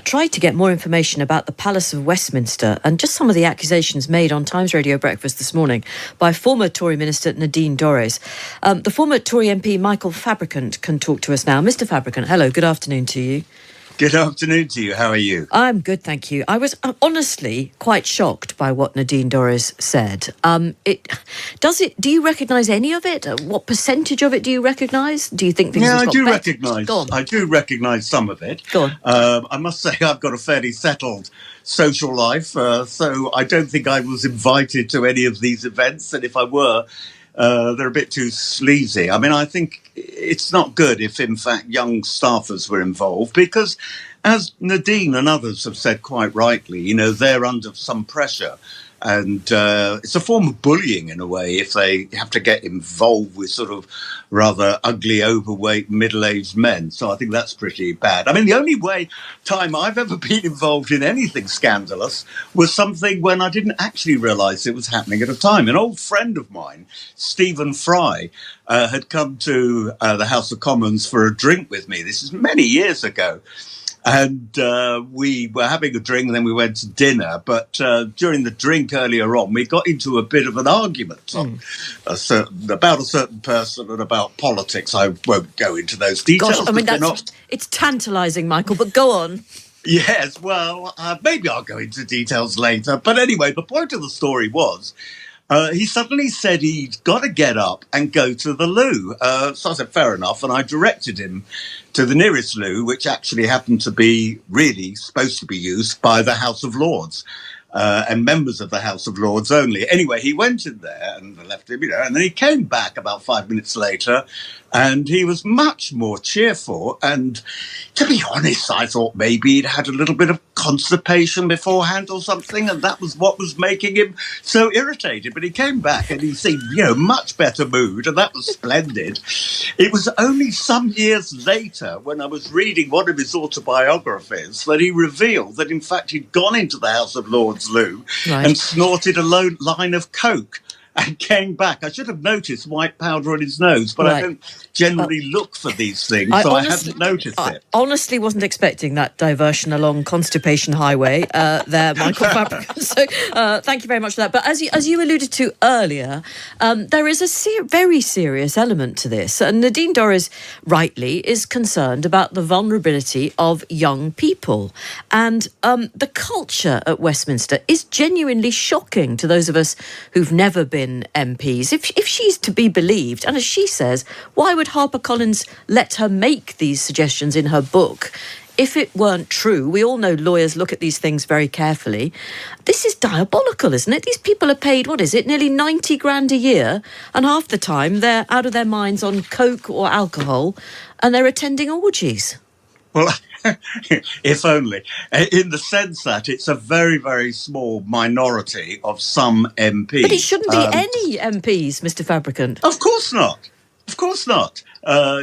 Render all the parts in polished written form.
tried to get more information about the Palace of Westminster and just some of the accusations made on Times Radio Breakfast this morning by former Tory Minister Nadine Dorries. The former Tory MP Michael Fabricant can talk to us now. Mr Fabricant, hello, good afternoon to you. Good afternoon to you. How are you? I'm good, thank you. I was honestly quite shocked by what Nadine Dorries said. Do you recognise any of it? What percentage of it do you recognise? Do you think things have got better? I do recognise some of it. Go on. I must say I've got a fairly settled social life, so I don't think I was invited to any of these events, and if I were, they're a bit too sleazy. I mean, I think it's not good if, in fact, young staffers were involved because, as Nadine and others have said quite rightly, they're under some pressure. And it's a form of bullying in a way if they have to get involved with sort of rather ugly, overweight, middle-aged men. So I think that's pretty bad. I mean, the only time I've ever been involved in anything scandalous was something when I didn't actually realise it was happening at a time. An old friend of mine, Stephen Fry, had come to the House of Commons for a drink with me. This is many years ago. And we were having a drink and then we went to dinner. But during the drink earlier on, we got into a bit of an argument about a certain person and about politics. I won't go into those details. Gosh, I mean, it's tantalising, Michael, but go on. Yes, well, maybe I'll go into details later. But anyway, the point of the story was he suddenly said he'd got to get up and go to the loo. So I said, fair enough. And I directed him to the nearest loo, which actually happened to be really supposed to be used by the House of Lords and members of the House of Lords only. Anyway, he went in there and left him, and then he came back about 5 minutes later and he was much more cheerful. And to be honest, I thought maybe he'd had a little bit of constipation beforehand or something, and that was what was making him so irritated. But he came back and he seemed, much better mood, and that was splendid. It was only some years later, when I was reading one of his autobiographies, that he revealed that, in fact, he'd gone into the House of Lords loo and snorted a line of coke. And came back. I should have noticed white powder on his nose, but I don't generally look for these things, I hadn't noticed it. I honestly wasn't expecting that diversion along Constipation Highway there, Michael Fabricant. So thank you very much for that. But as you alluded to earlier, there is a very serious element to this. And Nadine Dorries, rightly, is concerned about the vulnerability of young people. And the culture at Westminster is genuinely shocking to those of us who've never been MPs. If she's to be believed, and as she says, why would HarperCollins let her make these suggestions in her book? If it weren't true, we all know lawyers look at these things very carefully. This is diabolical, isn't it? These people are paid, nearly 90 grand a year, and half the time they're out of their minds on coke or alcohol, and they're attending orgies. Well, if only, in the sense that it's a very, very small minority of some MPs. But it shouldn't be any MPs, Mr Fabricant. Of course not. Of course not.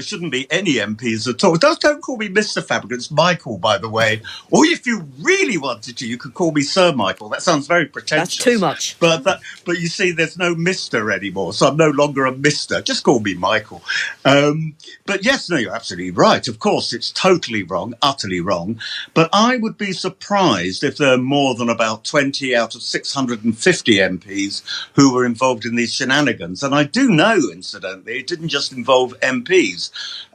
Shouldn't be any MPs at all. Don't call me Mr Fabricant. It's Michael, by the way. Or if you really wanted to, you could call me Sir Michael. That sounds very pretentious. That's too much. But you see, there's no Mr anymore, so I'm no longer a Mr. Just call me Michael. But yes, no, you're absolutely right. Of course, it's totally wrong, utterly wrong. But I would be surprised if there are more than about 20 out of 650 MPs who were involved in these shenanigans. And I do know, incidentally, it didn't just involve MPs.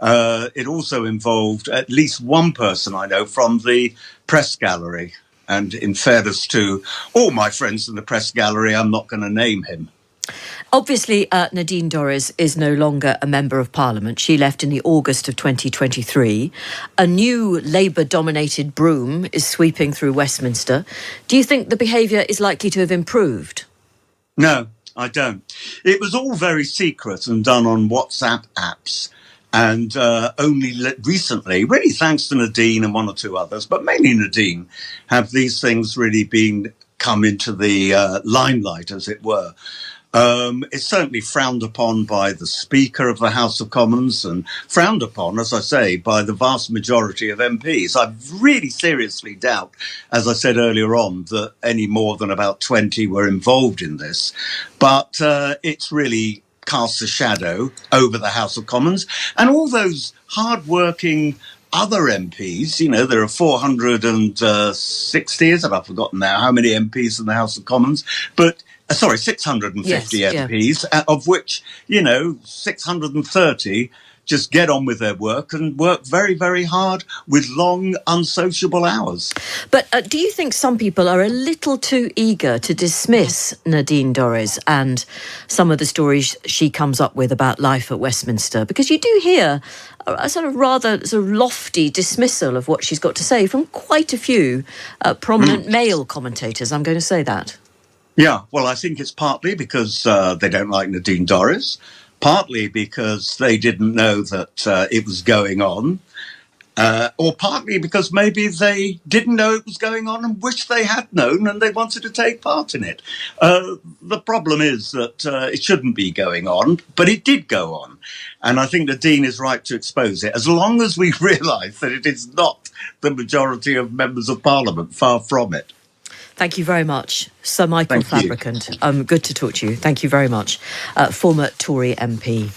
It also involved at least one person I know from the press gallery. And in fairness to all my friends in the press gallery, I'm not going to name him. Obviously, Nadine Dorries is no longer a Member of Parliament. She left in the August of 2023. A new Labour-dominated broom is sweeping through Westminster. Do you think the behaviour is likely to have improved? No, I don't. It was all very secret and done on WhatsApp apps. And only recently, really thanks to Nadine and one or two others, but mainly Nadine, have these things really come into the limelight, as it were. It's certainly frowned upon by the Speaker of the House of Commons and frowned upon, as I say, by the vast majority of MPs. I really seriously doubt, as I said earlier on, that any more than about 20 were involved in this. But it's really casts a shadow over the House of Commons and all those hard-working, other MPs, you know, there are 460, is it? I've forgotten now how many MPs in the House of Commons, but 650 MPs, of which, you know, 630 just get on with their work and work very, very hard with long, unsociable hours. But do you think some people are a little too eager to dismiss Nadine Dorries and some of the stories she comes up with about life at Westminster? Because you do hear a sort of rather sort of lofty dismissal of what she's got to say from quite a few prominent male commentators, I'm going to say that. Yeah, well, I think it's partly because they don't like Nadine Dorries, partly because they didn't know that it was going on, or partly because maybe they didn't know it was going on and wish they had known and they wanted to take part in it. The problem is that it shouldn't be going on, but it did go on. And I think Nadine is right to expose it, as long as we realise that it is not the majority of members of Parliament, far from it. Thank you very much, Sir Michael Fabricant. Good to talk to you. Thank you very much. Former Tory MP.